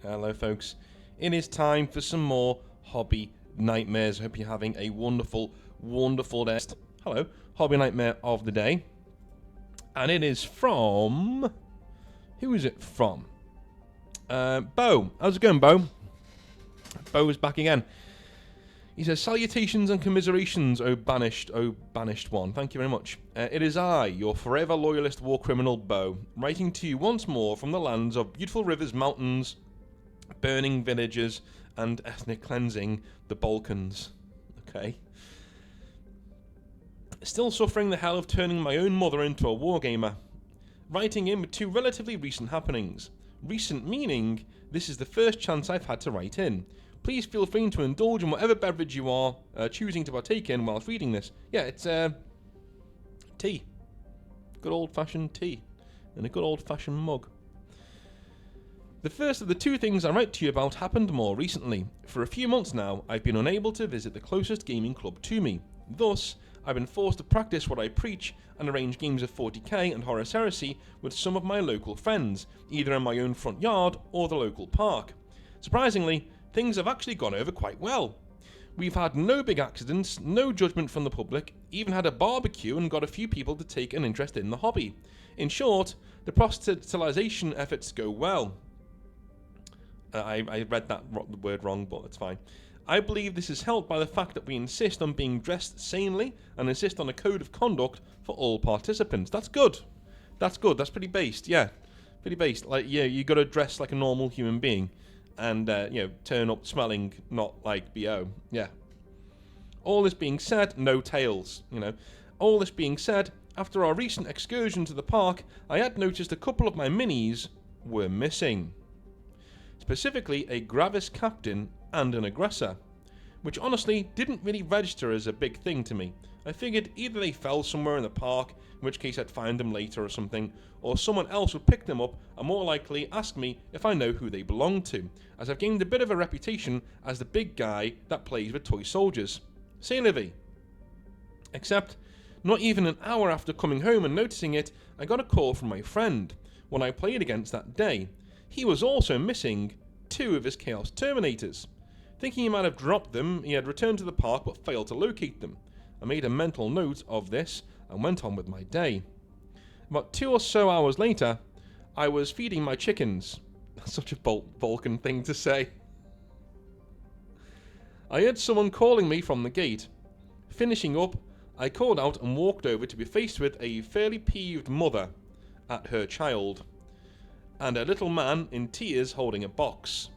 Hello folks, it is time for some more hobby nightmares. I hope you're having a wonderful day. Hello, hobby nightmare of the day. And it is from... who is it from? Bo. How's it going, Bo? Bo is back again. He says, salutations and commiserations, O banished one. Thank you very much. It is I, your forever loyalist war criminal, Bo, writing to you once more from the lands of beautiful rivers, mountains, burning villages, and ethnic cleansing, the Balkans. Okay. Still suffering the hell of turning my own mother into a wargamer. Writing in with two relatively recent happenings. Recent meaning, this is the first chance I've had to write in. Please feel free to indulge in whatever beverage you are choosing to partake in whilst reading this. Yeah, it's tea. Good old-fashioned tea. In a good old-fashioned mug. The first of the two things I write to you about happened more recently. For a few months now, I've been unable to visit the closest gaming club to me. Thus, I've been forced to practice what I preach and arrange games of 40k and Horus Heresy with some of my local friends, either in my own front yard or the local park. Surprisingly, things have actually gone over quite well. We've had no big accidents, no judgment from the public, even had a barbecue and got a few people to take an interest in the hobby. In short, the proselytization efforts go well. I read that word wrong, but it's fine. I believe this is helped by the fact that we insist on being dressed sanely and insist on a code of conduct for all participants. That's good. That's good. That's pretty based, yeah. Pretty based. Like, yeah, you got to dress like a normal human being. And, turn up smelling not like BO. Yeah. All this being said, no tails, All this being said, after our recent excursion to the park, I had noticed a couple of my minis were missing. Specifically, a Gravis Captain and an Aggressor, which honestly didn't really register as a big thing to me. I figured either they fell somewhere in the park, in which case I'd find them later or something, or someone else would pick them up and more likely ask me if I know who they belong to, as I've gained a bit of a reputation as the big guy that plays with toy soldiers. Say Livy. Except, not even an hour after coming home and noticing it, I got a call from my friend, one I played against that day. He was also missing two of his Chaos Terminators. Thinking he might have dropped them, he had returned to the park but failed to locate them. I made a mental note of this and went on with my day. About 2 or so hours later, I was feeding my chickens. That's such a Vulcan thing to say. I heard someone calling me from the gate. Finishing up, I called out and walked over to be faced with a fairly peeved mother at her child, and a little man in tears holding a box.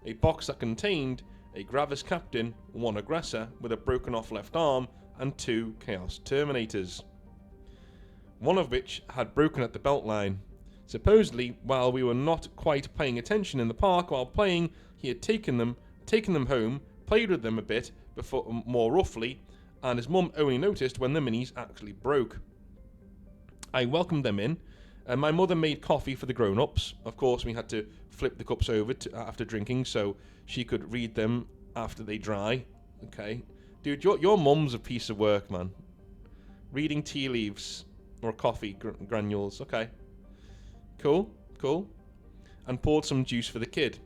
A box that contained a Gravis Captain, one Aggressor with a broken off left arm, and 2 Chaos Terminators. One of which had broken at the belt line. Supposedly, while we were not quite paying attention in the park while playing, he had taken them home, played with them a bit, before more roughly, and his mum only noticed when the minis actually broke. I welcomed them in. My mother made coffee for the grown-ups. Of course, we had to flip the cups over after drinking so she could read them after they dry. Okay. Dude, your mum's a piece of work, man. Reading tea leaves or coffee granules. Okay. Cool. And poured some juice for the kid.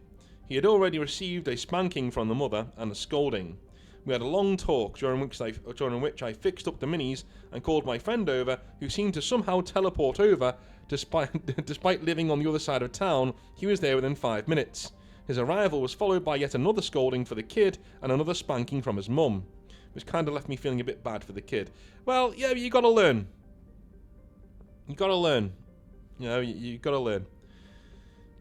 He had already received a spanking from the mother and a scolding. We had a long talk during which I fixed up the minis and called my friend over, who seemed to somehow teleport over. Despite living on the other side of town, he was there within 5 minutes. His arrival was followed by yet another scolding for the kid and another spanking from his mum, which kind of left me feeling a bit bad for the kid. Well, yeah, you gotta learn. You gotta learn. You gotta learn.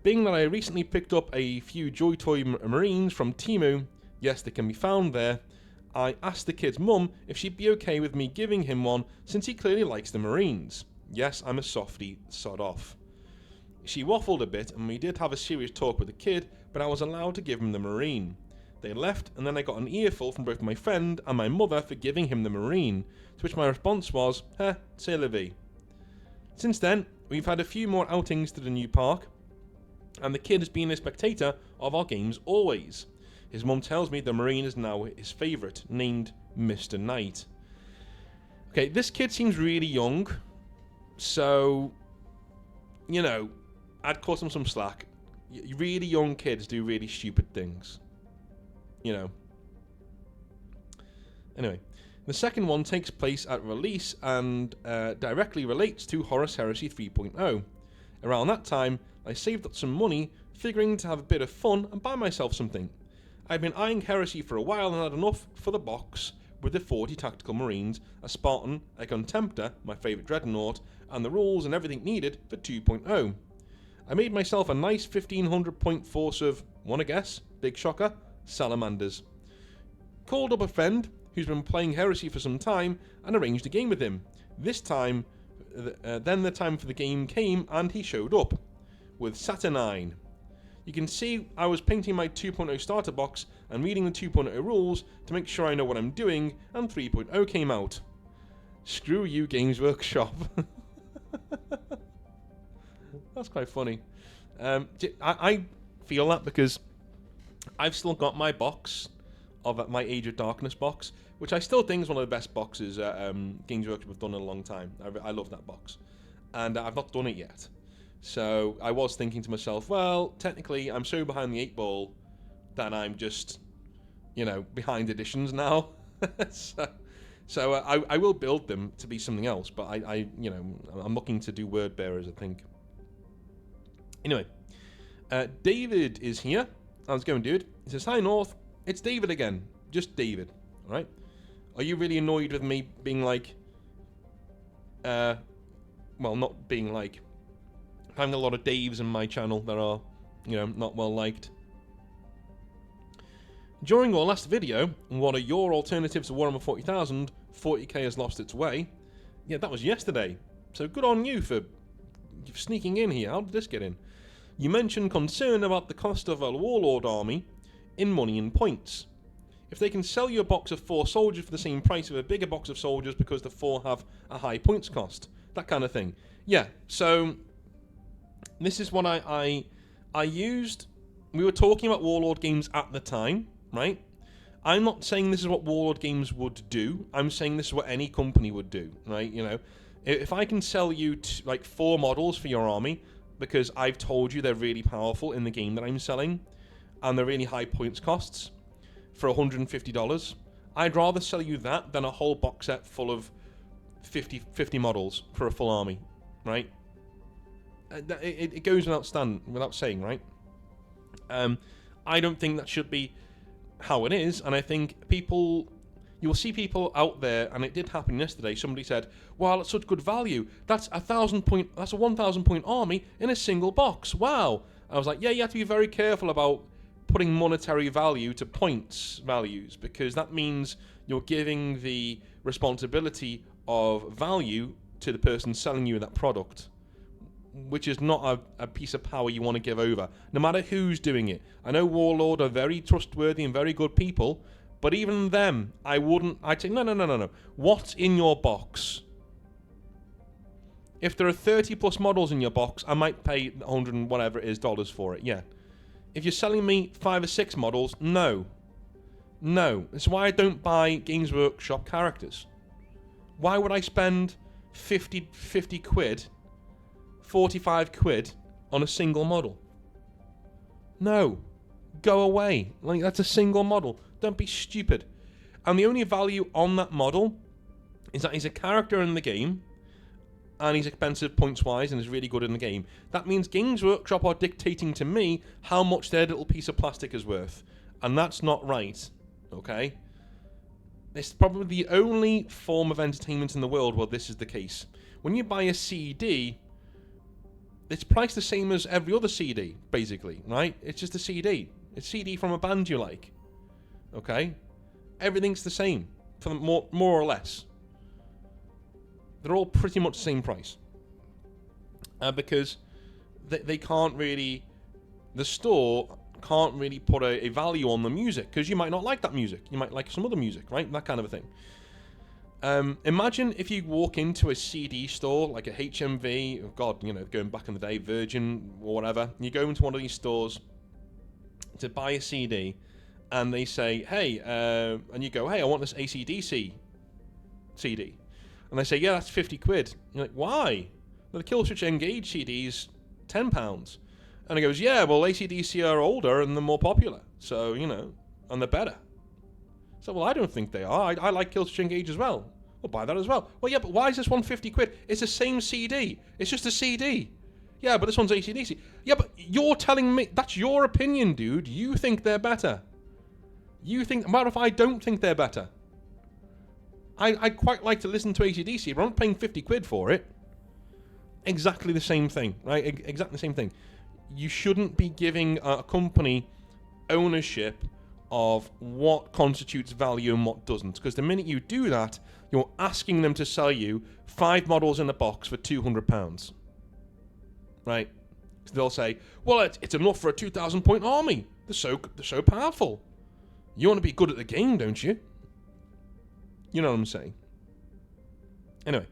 Being that I recently picked up a few Joy Toy Marines from Temu, yes, they can be found there, I asked the kid's mum if she'd be okay with me giving him one since he clearly likes the Marines. Yes, I'm a softie, sod off. She waffled a bit and we did have a serious talk with the kid, but I was allowed to give him the Marine. They left and then I got an earful from both my friend and my mother for giving him the Marine, to which my response was, c'est la vie. Since then, we've had a few more outings to the new park, and the kid has been a spectator of our games always. His mum tells me the Marine is now his favourite, named Mr. Knight. Okay, this kid seems really young, so, I'd cut him some slack. really young kids do really stupid things. You know. Anyway, the second one takes place at release and directly relates to Horus Heresy 3.0. Around that time, I saved up some money, figuring to have a bit of fun and buy myself something. I'd been eyeing Heresy for a while and had enough for the box with the 40 Tactical Marines, a Spartan, a Contemptor, my favourite Dreadnought, and the rules and everything needed for 2.0. I made myself a nice 1500 point force of, wanna guess? Big shocker? Salamanders. Called up a friend who's been playing Heresy for some time and arranged a game with him. This time, then the time for the game came and he showed up with Saturnine. You can see I was painting my 2.0 starter box and reading the 2.0 rules to make sure I know what I'm doing, and 3.0 came out. Screw you, Games Workshop. That's quite funny. I feel that because I've still got my box of my Age of Darkness box, which I still think is one of the best boxes Games Workshop have done in a long time. I love that box. And I've not done it yet. So I was thinking to myself, well, technically I'm so behind the 8 ball that I'm just, behind editions now. so I will build them to be something else, but I'm looking to do word bearers, I think. Anyway, David is here. How's it going, dude? He says, hi, North. It's David again. Just David, all right? Are you really annoyed with me being like, not being like, having a lot of Daves in my channel that are, not well liked? During our last video, what are your alternatives to Warhammer 40,000? 40k has lost its way. Yeah, that was yesterday. So good on you for sneaking in here. How did this get in? You mentioned concern about the cost of a Warlord army in money and points. If they can sell you a box of 4 soldiers for the same price of a bigger box of soldiers because the 4 have a high points cost. That kind of thing. Yeah, so this is what I used. We were talking about Warlord games at the time, right? I'm not saying this is what Warlord games would do. I'm saying this is what any company would do, right? If I can sell you 4 models for your army because I've told you they're really powerful in the game that I'm selling and they're really high points costs for $150, I'd rather sell you that than a whole box set full of 50 models for a full army, right? It goes without saying, right? I don't think that should be how it is, and I think you'll see people out there, and it did happen yesterday. Somebody said, "Wow, that's such good value. That's a 1,000 point army in a single box. Wow!" I was like, "Yeah, you have to be very careful about putting monetary value to points values because that means you're giving the responsibility of value to the person selling you that product, which is not a piece of power you want to give over, no matter who's doing it. I know Warlord are very trustworthy and very good people, but even them, I'd say, no. What's in your box? If there are 30 plus models in your box, I might pay 100 and whatever it is dollars for it, yeah. If you're selling me 5 or 6 models, no. That's why I don't buy Games Workshop characters. Why would I spend 50 quid, 45 quid on a single model? No. Go away. That's a single model. Don't be stupid. And the only value on that model is that he's a character in the game and he's expensive points-wise and is really good in the game. That means Games Workshop are dictating to me how much their little piece of plastic is worth. And that's not right. Okay? It's probably the only form of entertainment in the world where this is the case. When you buy a CD, it's priced the same as every other CD, basically, right? It's just a CD. It's a CD from a band you like. Okay? Everything's the same, for more or less. They're all pretty much the same price. Because they can't really... The store can't really put a value on the music, because you might not like that music. You might like some other music, right? That kind of a thing. Imagine if you walk into a CD store, like a HMV, oh God, going back in the day, Virgin or whatever. You go into one of these stores to buy a CD, and they say, hey, and you go, hey, I want this AC/DC CD. And they say, yeah, that's 50 quid. You're like, why? Well, the Killswitch Engage CD's £10. And he goes, yeah, well, AC/DC are older and they're more popular. So, you know, and they're better. So, well, I don't think they are. I like Killswitch Engage as well. We'll buy that as well. Well, yeah, but why is this one 50 quid? It's the same CD. It's just a CD. Yeah, but this one's AC/DC. Yeah, but you're telling me, that's your opinion, dude. You think they're better. You think, what if I don't think they're better? I'd quite like to listen to AC/DC, but I'm not paying 50 quid for it. Exactly the same thing, right? Exactly the same thing. You shouldn't be giving a company ownership of what constitutes value and what doesn't. Because the minute you do that, you're asking them to sell you 5 models in a box for £200. Right? So they'll say, well, it's enough for a 2,000 point army. They're so powerful. You want to be good at the game, don't you? You know what I'm saying? Anyway,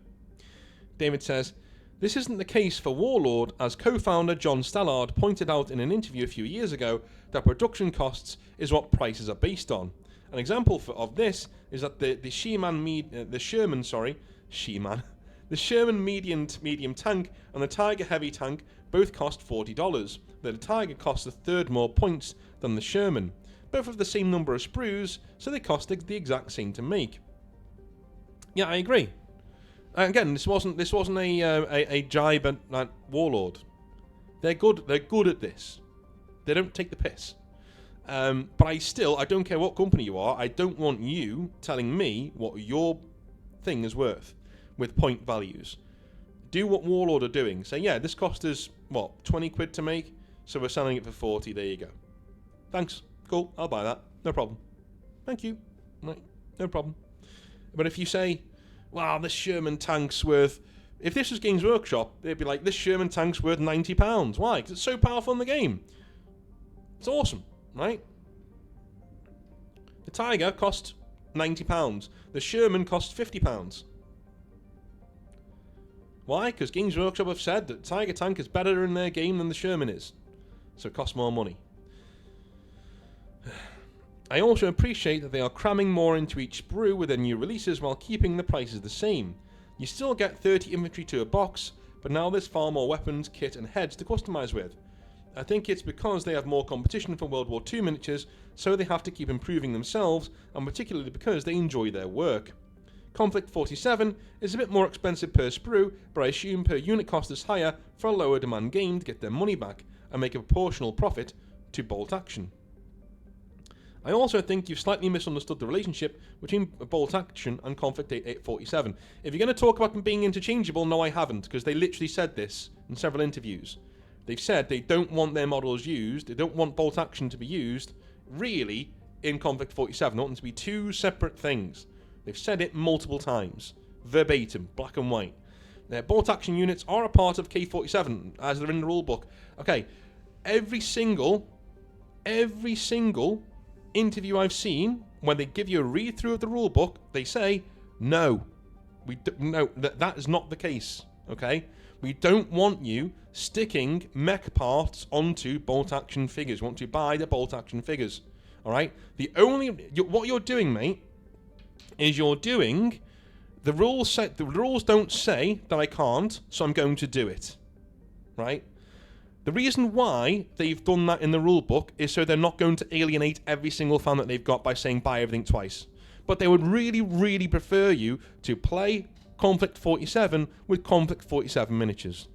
David says, this isn't the case for Warlord, as co-founder John Stallard pointed out in an interview a few years ago that production costs is what prices are based on. An example of this is that the Sherman medium tank and the Tiger heavy tank both cost $40. The Tiger costs a third more points than the Sherman. Both have the same number of sprues, so they cost the exact same to make. Yeah, I agree. Again, this wasn't a jibe at Warlord. They're good at this. They don't take the piss. But I don't care what company you are. I don't want you telling me what your thing is worth with point values. Do what Warlord are doing. Say, yeah, this cost us 20 quid to make, so we're selling it for 40. There you go. Thanks. Cool. I'll buy that. No problem. Thank you. Right. No problem. But if you say, wow, this Sherman tank's worth... If this was Games Workshop, they'd be like, this Sherman tank's worth £90. Why? Because it's so powerful in the game. It's awesome, right? The Tiger cost £90. The Sherman cost £50. Why? Because Games Workshop have said that Tiger tank is better in their game than the Sherman is. So it costs more money. I also appreciate that they are cramming more into each sprue with their new releases while keeping the prices the same. You still get 30 infantry to a box, but now there's far more weapons, kit and heads to customise with. I think it's because they have more competition for World War II miniatures, so they have to keep improving themselves, and particularly because they enjoy their work. Conflict 47 is a bit more expensive per sprue, but I assume per unit cost is higher for a lower demand game to get their money back and make a proportional profit to Bolt Action. I also think you've slightly misunderstood the relationship between Bolt Action and Conflict 847. If you're going to talk about them being interchangeable, no I haven't, because they literally said this in several interviews. They've said they don't want their models used, they don't want Bolt Action to be used, really, in Conflict 47. They want them to be two separate things. They've said it multiple times. Verbatim, black and white. Their Bolt Action units are a part of K47, as they're in the rulebook. Okay, every single interview I've seen, when they give you a read-through of the rulebook, they say, no, that is not the case, okay? We don't want you sticking mech parts onto Bolt Action figures. We want to buy the Bolt Action figures, all right? What you're doing, mate, is you're doing, the rules don't say that I can't, so I'm going to do it, right? The reason why they've done that in the rulebook is so they're not going to alienate every single fan that they've got by saying buy everything twice. But they would really, really prefer you to play Conflict 47 with Conflict 47 miniatures.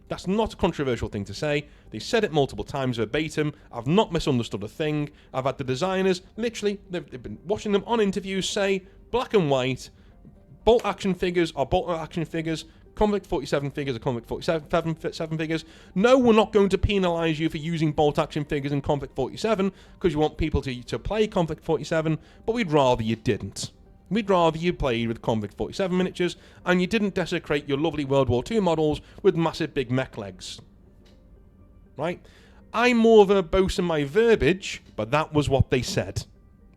That's not a controversial thing to say. They said it multiple times verbatim. I've not misunderstood a thing. I've had the designers, literally, they've been watching them on interviews say, black and white, Bolt Action figures are Bolt Action figures, Conflict 47 figures are Conflict 47 figures. No, we're not going to penalise you for using Bolt Action figures in Conflict 47 because you want people to play Conflict 47, but we'd rather you didn't. We'd rather you played with Conflict 47 miniatures and you didn't desecrate your lovely World War II models with massive big mech legs. Right? I'm more verbose in my verbiage, but that was what they said.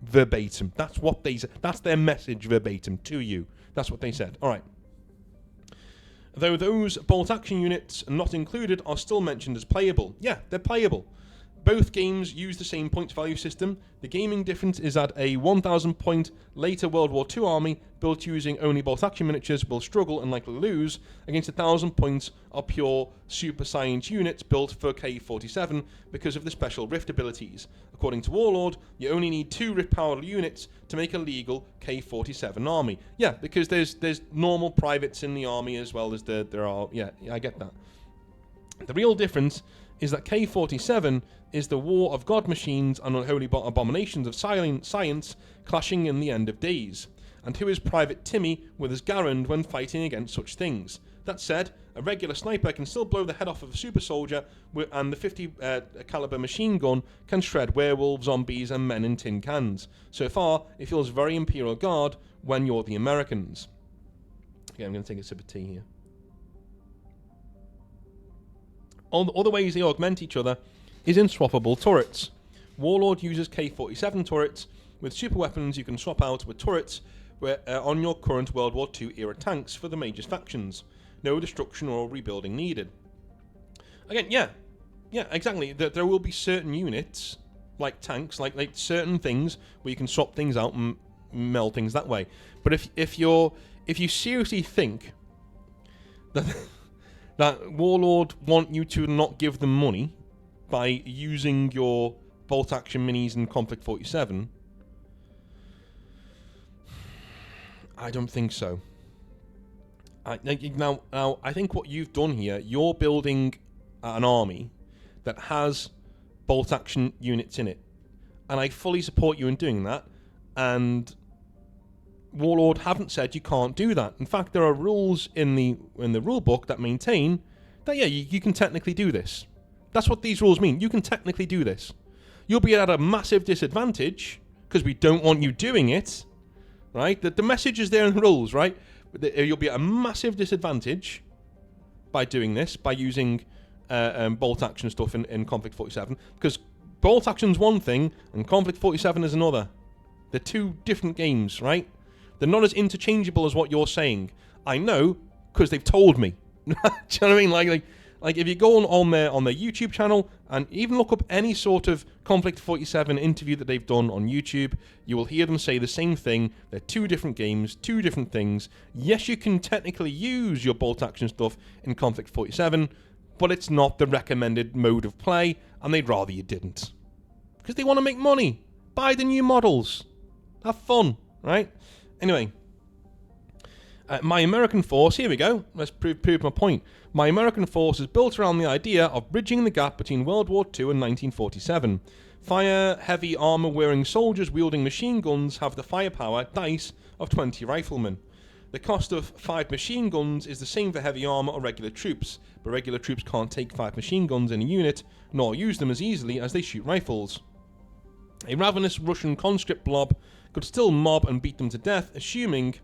Verbatim. That's what they said. That's their message verbatim to you. That's what they said. Alright. Though those Bolt Action units not included are still mentioned as playable. Yeah, they're playable. Both games use the same points value system. The gaming difference is that a 1,000 point later World War II army built using only bolt action miniatures will struggle and likely lose against 1,000 points of pure super science units built for K-47 because of the special rift abilities. According to Warlord, you only need 2 rift powered units to make a legal K-47 army. Yeah, because there's normal privates in the army as well as there are. Yeah, I get that. The real difference is that K-47 is the war of god machines and unholy abominations of science clashing in the end of days. And who is Private Timmy with his Garand when fighting against such things? That said, a regular sniper can still blow the head off of a super soldier, and the 50 caliber machine gun can shred werewolves, zombies, and men in tin cans. So far, it feels very Imperial Guard when you're the Americans. Okay, I'm going to take a sip of tea here. Other ways they augment each other is in swappable turrets. Warlord uses K-47 turrets with super weapons you can swap out with turrets on your current World War II era tanks for the major factions. No destruction or rebuilding needed. Again, yeah, exactly. There will be certain units, like tanks, like certain things where you can swap things out and meld things that way. But if you seriously think that Warlord want you to not give them money by using your bolt action minis in Conflict 47, I don't think so. Now, I think what you've done here, you're building an army that has bolt action units in it, and I fully support you in doing that. And Warlord haven't said you can't do that. In fact, there are rules in the rule book that maintain that you can technically do this. That's what these rules mean. You can technically do this. You'll be at a massive disadvantage because we don't want you doing it, right? The message is there in the rules, right? You'll be at a massive disadvantage by doing this, by using bolt action stuff in Conflict 47, because bolt action's one thing and Conflict 47 is another. They're two different games, right? They're not as interchangeable as what you're saying. I know, because they've told me. Do you know what I mean? Like if you go on their YouTube channel and even look up any sort of Conflict 47 interview that they've done on YouTube, you will hear them say the same thing. They're two different games, two different things. Yes, you can technically use your bolt action stuff in Conflict 47, but it's not the recommended mode of play, and they'd rather you didn't. Because they want to make money. Buy the new models. Have fun, right? Anyway, my American force, here we go, let's prove my point. My American force is built around the idea of bridging the gap between World War II and 1947. Heavy armour-wearing soldiers wielding machine guns have the firepower dice of 20 riflemen. The cost of 5 machine guns is the same for heavy armour or regular troops, but regular troops can't take 5 machine guns in a unit, nor use them as easily as they shoot rifles. A ravenous Russian conscript blob could still mob and beat them to death, assuming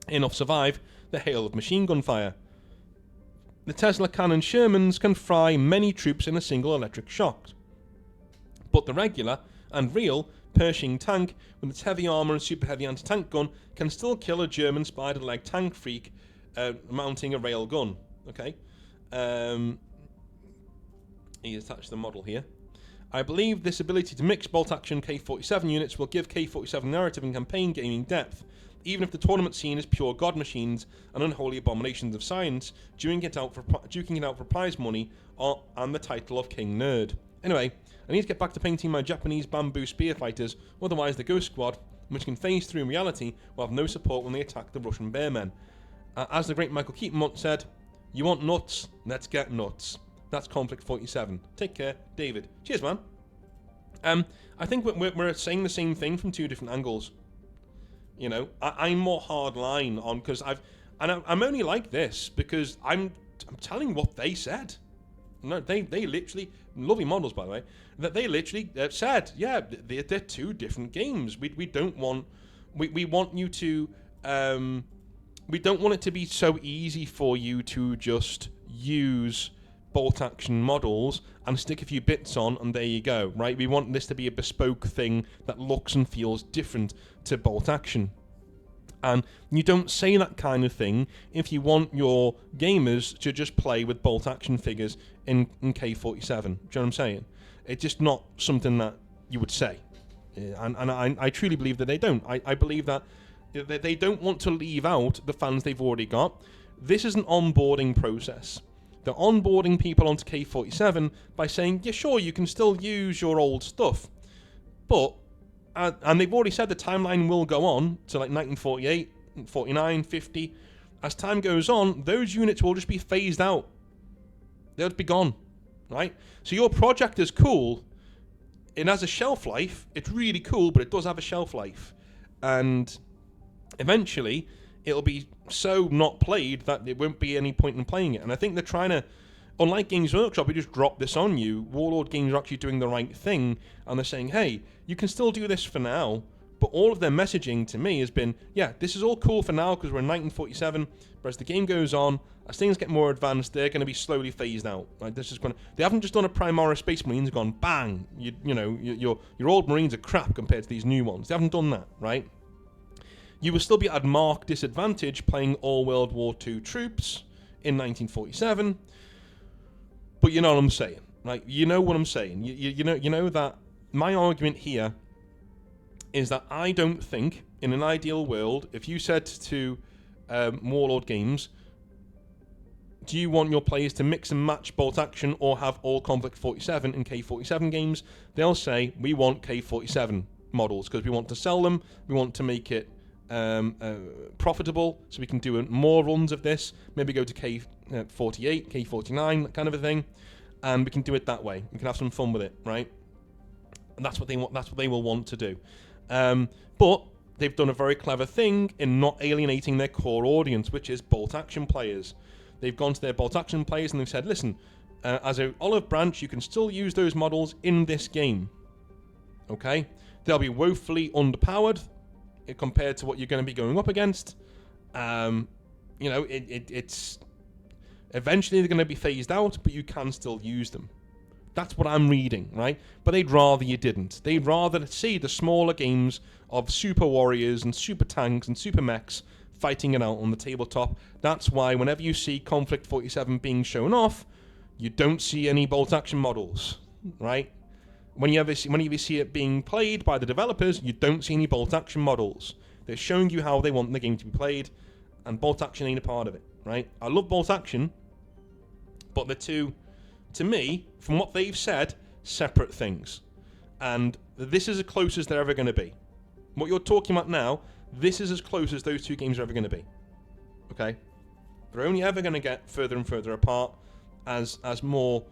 enough survive the hail of machine gun fire. The Tesla cannon Shermans can fry many troops in a single electric shock. But the regular and real Pershing tank, with its heavy armour and super heavy anti-tank gun, can still kill a German spider-leg tank freak mounting a rail gun. Okay? He attached the model here. I believe this ability to mix bolt-action K-47 units will give K-47 narrative and campaign gaming depth, even if the tournament scene is pure god machines and unholy abominations of science, duking it out for prize money and the title of King Nerd. Anyway, I need to get back to painting my Japanese bamboo spear fighters, otherwise the Ghost Squad, which can phase through in reality, will have no support when they attack the Russian bearmen. As the great Michael Keaton once said, you want nuts? Let's get nuts. That's Conflict 47. Take care, David. Cheers, man. I think we're saying the same thing from two different angles. You know, I'm more hardline on, because I'm only like this because I'm telling what they said. No, they literally, lovely models by the way, that they literally said, yeah, they're two different games. We don't want, we want you to, we don't want it to be so easy for you to just use bolt action models and stick a few bits on and there you go, right? We want this to be a bespoke thing that looks and feels different to bolt action. And you don't say that kind of thing if you want your gamers to just play with bolt action figures in K-47. Do you know what I'm saying? It's just not something that you would say. And I truly believe that they don't. I believe that they don't want to leave out the fans they've already got. This is an onboarding process. They're onboarding people onto K47 by saying, yeah, sure, you can still use your old stuff. But, and they've already said the timeline will go on to like 1948, 49, 50. As time goes on, those units will just be phased out. They'll be gone, right? So your project is cool. It has a shelf life. It's really cool, but it does have a shelf life. And eventually, it'll be so not played that there won't be any point in playing it. And I think they're trying to, unlike Games Workshop, who just drop this on you, Warlord Games are actually doing the right thing, and they're saying, hey, you can still do this for now, but all of their messaging to me has been, yeah, this is all cool for now because we're in 1947, but as the game goes on, as things get more advanced, they're going to be slowly phased out. Like this is going to, they haven't just done a Primara Space Marines and gone, bang, your old Marines are crap compared to these new ones. They haven't done that, right? You will still be at marked disadvantage playing all World War II troops in 1947, but you know what I'm saying, right? You know what I'm saying. You know that my argument here is that I don't think, in an ideal world, if you said to Warlord Games, do you want your players to mix and match bolt action or have all Conflict 47 and K47 games? They'll say, we want K47 models because we want to sell them, we want to make it profitable, so we can do more runs of this, maybe go to K48, K49, that kind of a thing, and we can do it that way. We can have some fun with it, right? And that's what they want. That's what they will want to do. But they've done a very clever thing in not alienating their core audience, which is bolt action players. They've gone to their bolt action players and they've said, listen, as an olive branch, you can still use those models in this game. Okay? They'll be woefully underpowered compared to what you're going to be going up against. It's eventually they're going to be phased out, but you can still use them. That's what I'm reading, right? But they'd rather you didn't. They'd rather see the smaller games of super warriors and super tanks and super mechs fighting it out on the tabletop. That's why whenever you see Conflict 47 being shown off, you don't see any bolt action models, right? Whenever you see it being played by the developers, you don't see any bolt action models. They're showing you how they want the game to be played, and bolt action ain't a part of it, right? I love bolt action, but they're two, to me, from what they've said, separate things. And this is as close as they're ever going to be. What you're talking about now, this is as close as those two games are ever going to be. Okay? They're only ever going to get further and further apart as more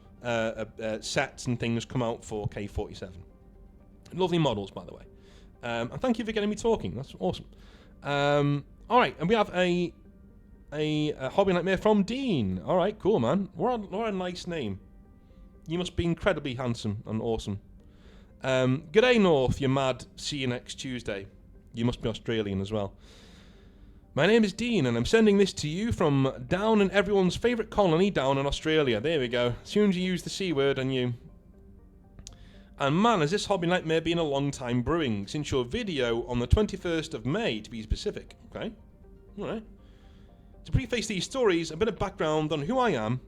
sets and things come out for K47. Lovely models, by the way. And thank you for getting me talking. That's awesome. All right, and we have a hobby nightmare from Dean. All right, cool, man. What a nice name. You must be incredibly handsome and awesome. G'day, North, you mad. See you next Tuesday. You must be Australian as well. My name is Dean, and I'm sending this to you from down in everyone's favourite colony down in Australia. There we go. As soon as you use the C word, and you... And man, has this hobby nightmare been a long time brewing, since your video on the 21st of May, to be specific. Okay? Alright. To preface these stories, a bit of background on who I am,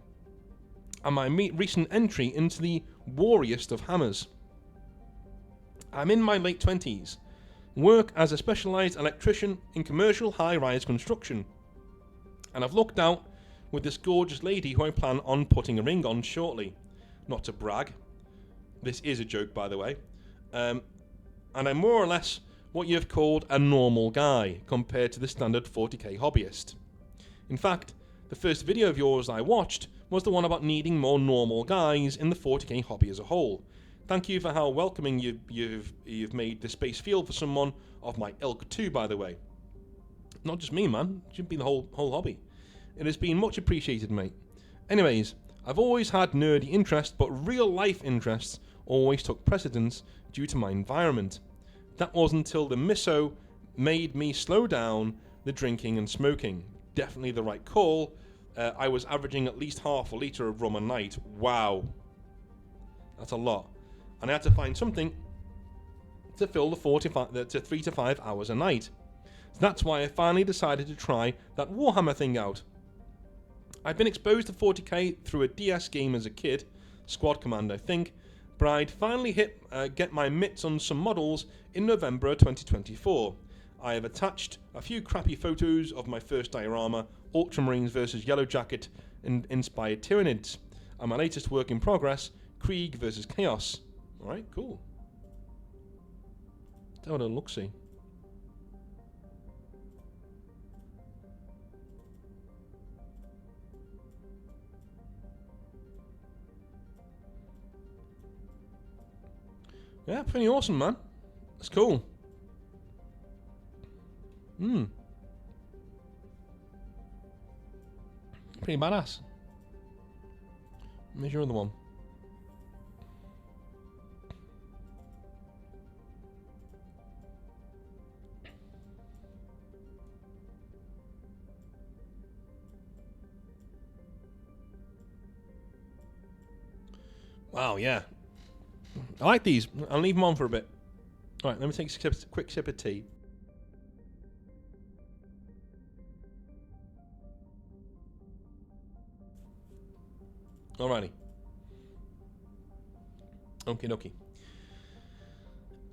and my recent entry into the warriest of hammers. I'm in my late 20s. Work as a specialised electrician in commercial high-rise construction. And I've looked out with this gorgeous lady who I plan on putting a ring on shortly. Not to brag. This is a joke, by the way. And I'm more or less what you've called a normal guy compared to the standard 40k hobbyist. In fact, the first video of yours I watched was the one about needing more normal guys in the 40k hobby as a whole. Thank you for how welcoming you've made the space feel for someone of my ilk too, by the way. Not just me, man. It should be the whole hobby. It has been much appreciated, mate. Anyways, I've always had nerdy interests, but real life interests always took precedence due to my environment. That was until the miso made me slow down the drinking and smoking. Definitely the right call. I was averaging at least half a litre of rum a night. Wow. That's a lot. And I had to find something to fill the 3 to 5 hours a night. So that's why I finally decided to try that Warhammer thing out. I'd been exposed to 40k through a DS game as a kid, Squad Command I think, but I'd finally get my mitts on some models in November 2024. I have attached a few crappy photos of my first diorama, Ultramarines versus Yellow Jacket inspired Tyranids, and my latest work in progress, Krieg versus Chaos. Alright, cool. Let's have a look-see. Yeah, pretty awesome, man. That's cool. Pretty badass. Where's your other one? Wow, yeah. I like these. I'll leave them on for a bit. Alright, let me take a quick sip of tea. Alrighty. Okie dokie.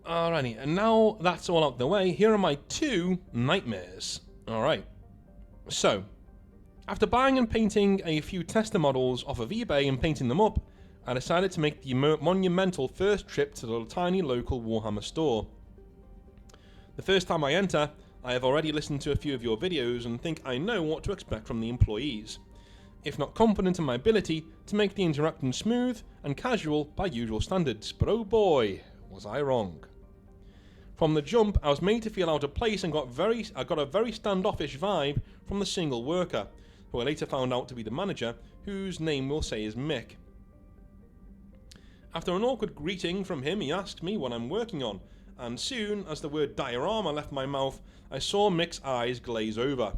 Alrighty, and now that's all out the way, here are my 2 nightmares. Alright. So, after buying and painting a few tester models off of eBay and painting them up, I decided to make the monumental first trip to the tiny local Warhammer store. The first time I enter, I have already listened to a few of your videos and think I know what to expect from the employees, if not confident in my ability to make the interaction smooth and casual by usual standards, but oh boy, was I wrong. From the jump, I was made to feel out of place and I got a very standoffish vibe from the single worker, who I later found out to be the manager, whose name we'll say is Mick. After an awkward greeting from him, he asked me what I'm working on, and soon as the word diorama left my mouth, I saw Mick's eyes glaze over.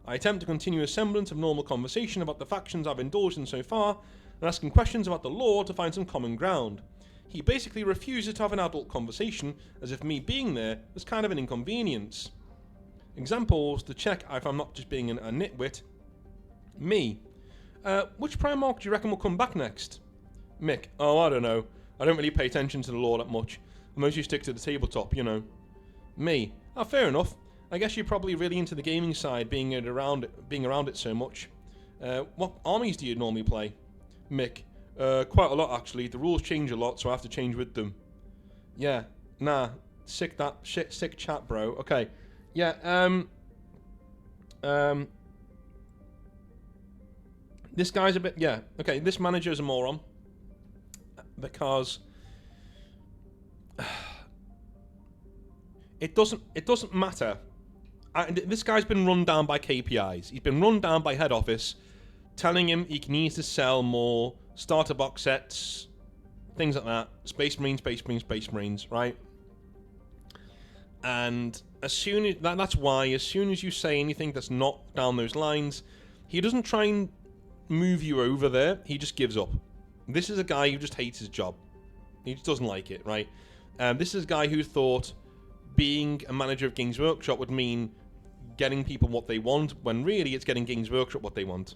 I attempt to continue a semblance of normal conversation about the factions I've indulged in so far, and asking questions about the lore to find some common ground. He basically refuses to have an adult conversation, as if me being there was kind of an inconvenience. Examples to check if I'm not just being a nitwit. Me. Which Primarch do you reckon will come back next? Mick. Oh, I don't know. I don't really pay attention to the lore that much. I mostly stick to the tabletop, you know. Me. Oh, fair enough. I guess you're probably really into the gaming side, being around it so much. What armies do you normally play? Mick. Quite a lot actually. The rules change a lot, so I have to change with them. Yeah. Nah. Sick chat, bro. Okay. Yeah. This guy's a bit. Yeah. Okay. This manager is a moron because it doesn't matter. This guy's been run down by KPIs. He's been run down by head office, telling him he needs to sell more starter box sets, things like that. Space Marines, right? And as soon as that's why, as soon as you say anything that's not down those lines, he doesn't try and move you over there. He just gives up. This is a guy who just hates his job. He just doesn't like it, right? This is a guy who thought being a manager of Games Workshop would mean getting people what they want, when really it's getting Games Workshop what they want.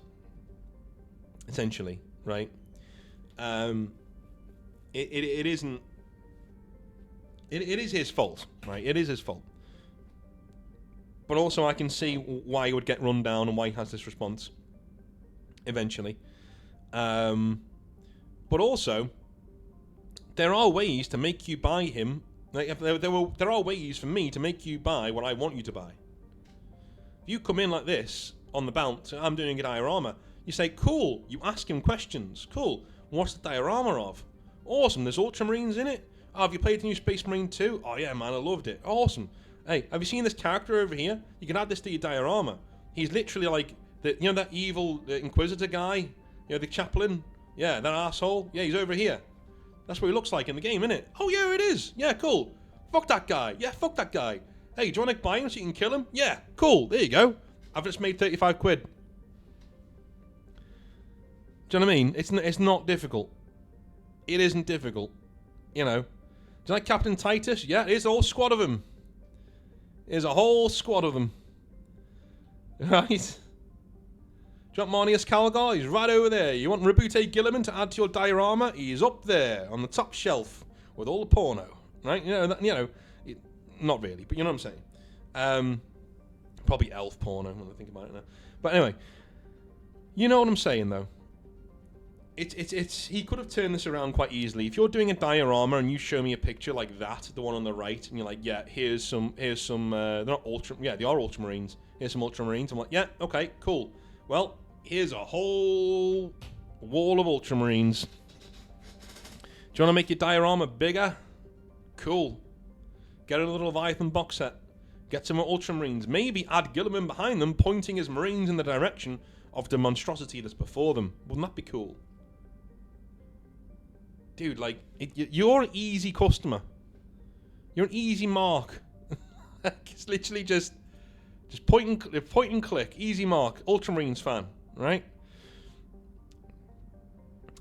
Essentially, right? It isn't. It is his fault, right? It is his fault. But also I can see why he would get run down and why he has this response. Eventually. But also, there are ways to make you buy him. Like there are ways for me to make you buy what I want you to buy. If you come in like this on the bounce, I'm doing a diorama. You say, cool. You ask him questions. Cool. What's the diorama of? Awesome. There's Ultramarines in it. Oh, have you played the new Space Marine 2? Oh yeah, man, I loved it. Awesome. Hey, have you seen this character over here? You can add this to your diorama. He's literally like that evil Inquisitor guy. The chaplain. Yeah, that asshole. Yeah, he's over here. That's what he looks like in the game, isn't it? Oh yeah, it is. Yeah, cool. Fuck that guy. Yeah, fuck that guy. Hey, do you want to buy him so you can kill him? Yeah, cool. There you go. I've just made 35 quid. Do you know what I mean? It's not difficult. It isn't difficult. You know. Do you like Captain Titus? Yeah, there's a whole squad of them. There's a whole squad of them. Right? Do you want Marnius Calgar? He's right over there. You want Rabute Gilliman to add to your diorama? He's up there on the top shelf with all the porno, right? Not really, but you know what I'm saying. Probably elf porno when I think about it now. But anyway, you know what I'm saying though. It's he could have turned this around quite easily. If you're doing a diorama and you show me a picture like that, the one on the right, and you're like, yeah, here's some they're not they are ultramarines. Here's some ultramarines. I'm like, yeah, okay, cool. Well, here's a whole wall of ultramarines. Do you want to make your diorama bigger? Cool. Get a little Leviathan box set. Get some ultramarines. Maybe add Gilliman behind them, pointing his marines in the direction of the monstrosity that's before them. Wouldn't that be cool? Dude, like, you're an easy customer. You're an easy mark. It's literally just point and click. Easy mark. Ultramarines fan, right?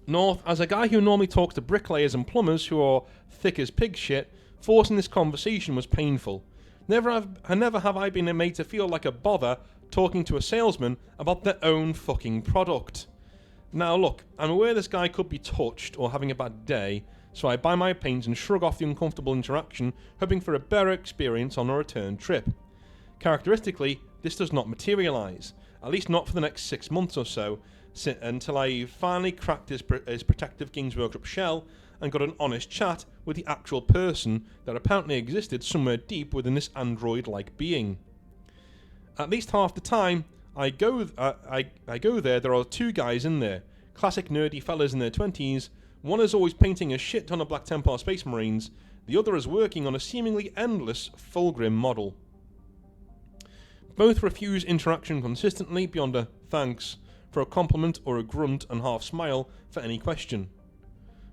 North, as a guy who normally talks to bricklayers and plumbers who are thick as pig shit, forcing this conversation was painful. Never have I been made to feel like a bother talking to a salesman about their own fucking product. Now look, I'm aware this guy could be touched or having a bad day, so I buy my paint and shrug off the uncomfortable interaction, hoping for a better experience on a return trip. Characteristically, this does not materialise, at least not for the next 6 months or so, until I finally cracked his protective Games Workshop shell and got an honest chat with the actual person that apparently existed somewhere deep within this android-like being. At least half the time I go there are 2 guys in there, classic nerdy fellas in their 20s. One is always painting a shit ton of Black Templar Space Marines, the other is working on a seemingly endless Fulgrim model. Both refuse interaction consistently beyond a thanks for a compliment or a grunt and half smile for any question.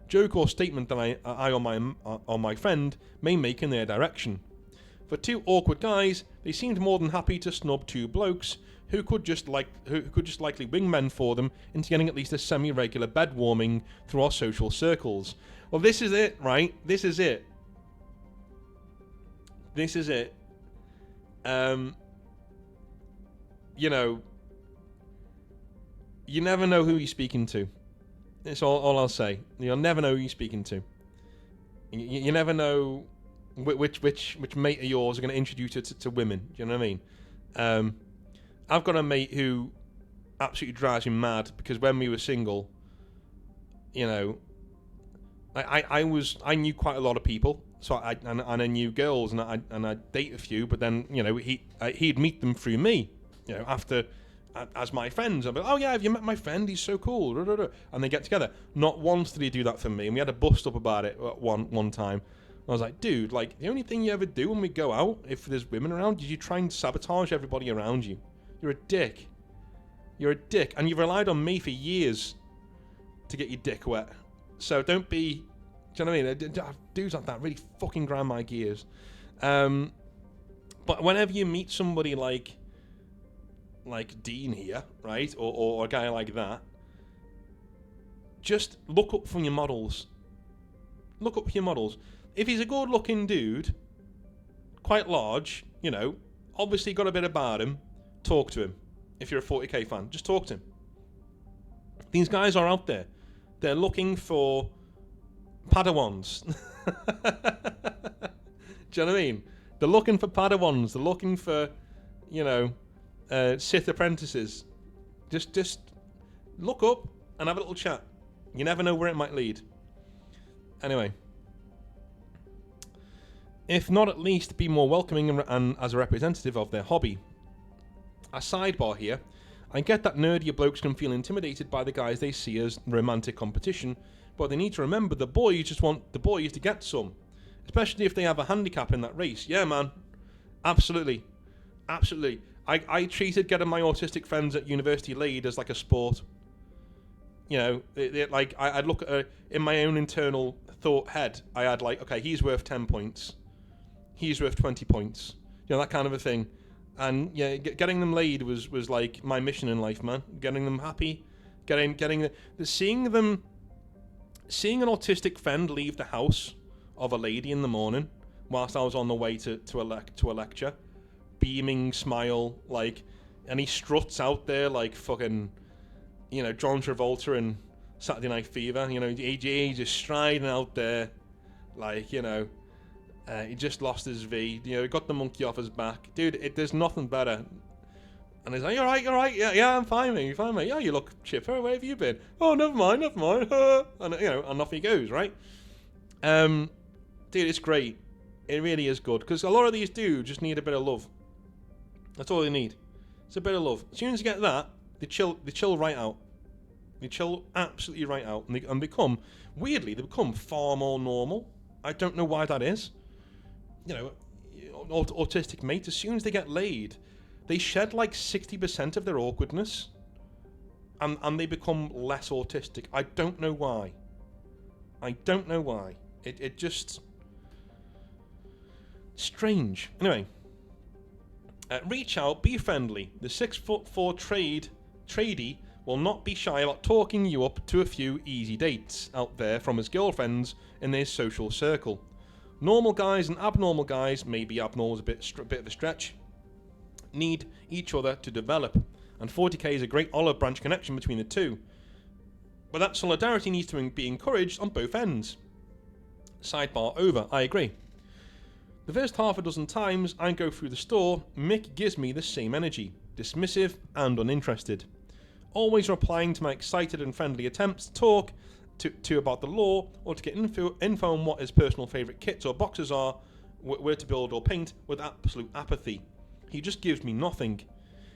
Joke or statement that I or my friend may make in their direction. For 2 awkward guys, they seemed more than happy to snub 2 blokes who could just likely wingmen for them into getting at least a semi-regular bed warming through our social circles. Well, this is it, right? This is it. You know, you never know who you're speaking to. That's all I'll say. You'll never know who you're speaking to. You never know which mate of yours are going to introduce you to women. Do you know what I mean? I've got a mate who absolutely drives me mad because when we were single, you know, I knew quite a lot of people, so I knew girls and I'd date a few, but then you know he'd meet them through me, you know, as my friends. I'd be like, oh yeah, have you met my friend? He's so cool. And they get together. Not once did he do that for me, and we had a bust up about it one time. I was like, dude, like the only thing you ever do when we go out, if there's women around, is you try and sabotage everybody around you. You're a dick. You're a dick, and you've relied on me for years to get your dick wet. So don't be. Do you know what I mean? Dudes like that really fucking grind my gears. But whenever you meet somebody like Dean here, right, or a guy like that, just look up from your models. Look up your models. If he's a good-looking dude, quite large, you know, obviously got a bit about him, talk to him. If you're a 40k fan, just talk to him. These guys are out there. They're looking for Padawans. Do you know what I mean? They're looking for Padawans. They're looking for, you know, Sith apprentices. Just look up and have a little chat. You never know where it might lead. Anyway. If not, at least be more welcoming and as a representative of their hobby. A sidebar here. I get that nerdier blokes can feel intimidated by the guys they see as romantic competition, but they need to remember the boys just want the boys to get some. Especially if they have a handicap in that race. Yeah, man. Absolutely. Absolutely. I treated getting my autistic friends at university laid as like a sport. You know, like I'd look at in my own internal thought head, I had like, okay, he's worth 10 points. He's worth 20 points. You know, that kind of a thing. And yeah, getting them laid was like my mission in life, man. Getting them happy, seeing an autistic friend leave the house of a lady in the morning whilst I was on the way to a lecture, beaming smile, like, and he struts out there like fucking John Travolta in Saturday Night Fever. He just striding out there, like, he just lost his V. He got the monkey off his back. Dude, there's nothing better. And he's like, you're right, yeah, I'm fine, mate, Yeah, you look chipper, where have you been? Oh, never mind. and off he goes, right? Dude, it's great. It really is good, because a lot of these dudes just need a bit of love. That's all they need. It's a bit of love. As soon as you get that, they chill right out. They chill absolutely right out, and they become far more normal. I don't know why that is. Autistic mates, as soon as they get laid, they shed like 60% of their awkwardness, and they become less autistic. I don't know why. It just strange. Anyway, reach out, be friendly. The 6'4" tradie will not be shy about talking you up to a few easy dates out there from his girlfriends in his social circle. Normal guys and abnormal guys, maybe abnormal is a bit of a stretch, need each other to develop, and 40k is a great olive branch connection between the two. But that solidarity needs to be encouraged on both ends. Sidebar over, I agree. The first half a dozen times I go through the store, Mick gives me the same energy, dismissive and uninterested. Always replying to my excited and friendly attempts to talk to about the law, or to get info on what his personal favourite kits or boxes are, where to build or paint, with absolute apathy. He just gives me nothing.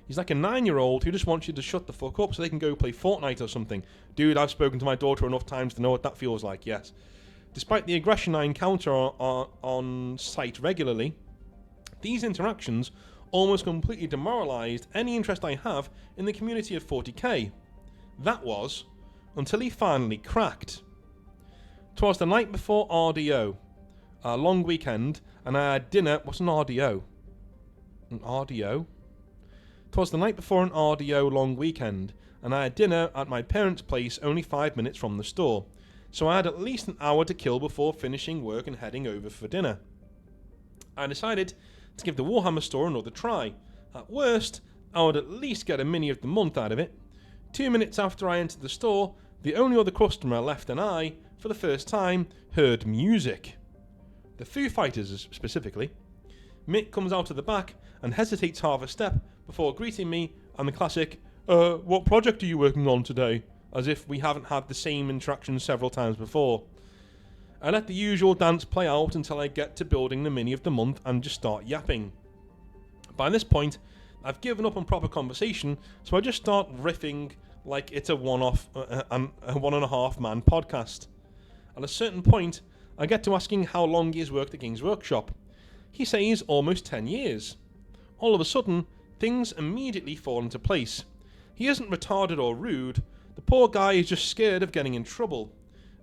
He's like a 9-year-old who just wants you to shut the fuck up so they can go play Fortnite or something. Dude, I've spoken to my daughter enough times to know what that feels like, yes. Despite the aggression I encounter on site regularly, these interactions almost completely demoralised any interest I have in the community of 40k. That was until he finally cracked. 'Twas the night before RDO, a long weekend, and I had dinner. What's an RDO? An RDO? 'Twas the night before an RDO long weekend, and I had dinner at my parents' place only 5 minutes from the store, so I had at least an hour to kill before finishing work and heading over for dinner. I decided to give the Warhammer store another try. At worst, I would at least get a mini of the month out of it. 2 minutes after I entered the store, the only other customer left and I, for the first time, heard music. The Foo Fighters specifically. Mick comes out of the back and hesitates half a step before greeting me, and the classic, what project are you working on today? As if we haven't had the same interaction several times before. I let the usual dance play out until I get to building the mini of the month and just start yapping. By this point, I've given up on proper conversation, so I just start riffing like it's a one-and-a-half man podcast. At a certain point, I get to asking how long he has worked at Games Workshop. He says almost 10 years. All of a sudden, things immediately fall into place. He isn't retarded or rude. The poor guy is just scared of getting in trouble.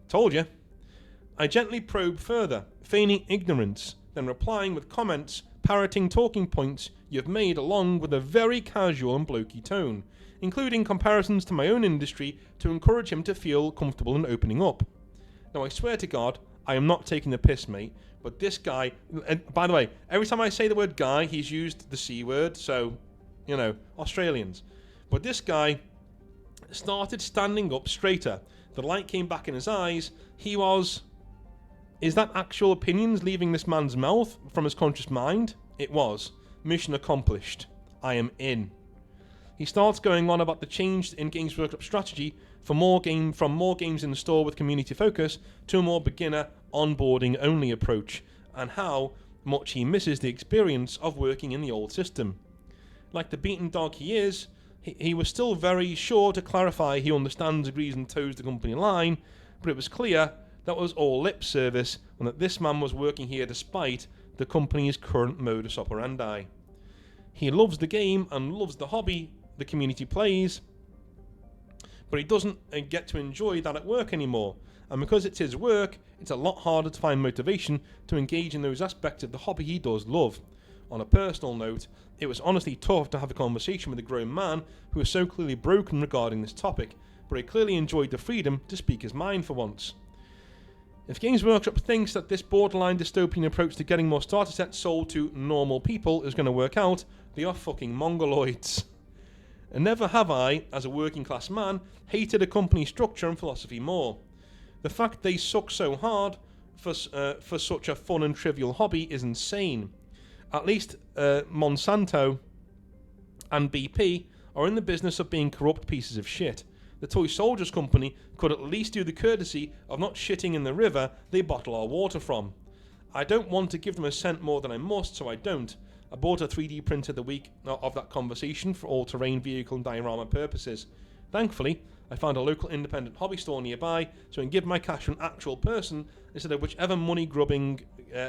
Told you. I gently probe further, feigning ignorance, then replying with comments, parroting talking points you've made along with a very casual and blokey tone, including comparisons to my own industry to encourage him to feel comfortable in opening up. Now I swear to God, I am not taking the piss, mate, but this guy, and by the way, every time I say the word guy, he's used the C word, so, Australians. But this guy started standing up straighter. The light came back in his eyes. He was... Is that actual opinions leaving this man's mouth from his conscious mind? It was. Mission accomplished. I am in. He starts going on about the change in Games Workshop strategy from more games in the store with community focus to a more beginner, onboarding only approach, and how much he misses the experience of working in the old system. Like the beaten dog he is, he was still very sure to clarify he understands, agrees and toes the company line, but it was clear that was all lip service and that this man was working here despite the company's current modus operandi. He loves the game and loves the hobby the community plays, but he doesn't get to enjoy that at work anymore, and because it's his work, it's a lot harder to find motivation to engage in those aspects of the hobby he does love. On a personal note, it was honestly tough to have a conversation with a grown man who was so clearly broken regarding this topic, but he clearly enjoyed the freedom to speak his mind for once. If Games Workshop thinks that this borderline dystopian approach to getting more starter sets sold to normal people is going to work out, they are fucking mongoloids. and never have I, as a working class man, hated a company structure and philosophy more. The fact they suck so hard for such a fun and trivial hobby is insane. At least Monsanto and BP are in the business of being corrupt pieces of shit. The Toy Soldiers Company could at least do the courtesy of not shitting in the river they bottle our water from. I don't want to give them a cent more than I must, so I don't. I bought a 3D printer the week of that conversation for all-terrain vehicle and diorama purposes. Thankfully, I found a local independent hobby store nearby, so I can give my cash to an actual person instead of whichever money-grubbing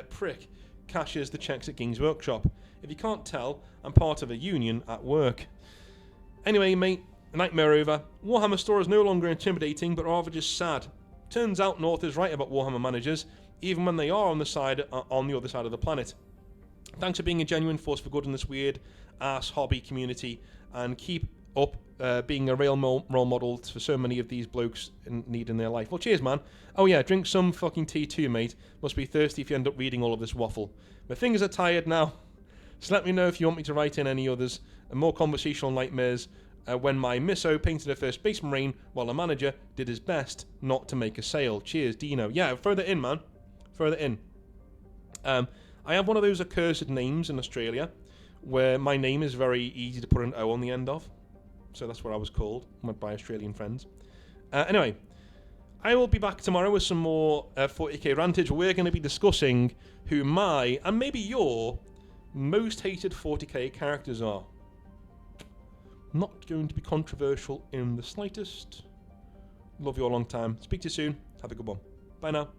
prick cashes the checks at Games Workshop. If you can't tell, I'm part of a union at work. Anyway, mate, nightmare over. Warhammer store is no longer intimidating, but rather just sad. Turns out North is right about Warhammer managers, even when they are on the other side of the planet. Thanks for being a genuine force for good in this weird ass hobby community, and keep up being a real role model for so many of these blokes in need in their life. Well, cheers, man. Oh yeah, drink some fucking tea too, mate. Must be thirsty if you end up reading all of this waffle. My fingers are tired now, so let me know if you want me to write in any others and more conversational nightmares when my misso painted her first Space Marine while the manager did his best not to make a sale. Cheers, Dino. Yeah, throw that in, man. Throw that in. I have one of those accursed names in Australia where my name is very easy to put an O on the end of. So that's what I was called by Australian friends. Anyway, I will be back tomorrow with some more 40k rantage. We're going to be discussing who my, and maybe your, most hated 40k characters are. Not going to be controversial in the slightest. Love you a long time. Speak to you soon. Have a good one. Bye now.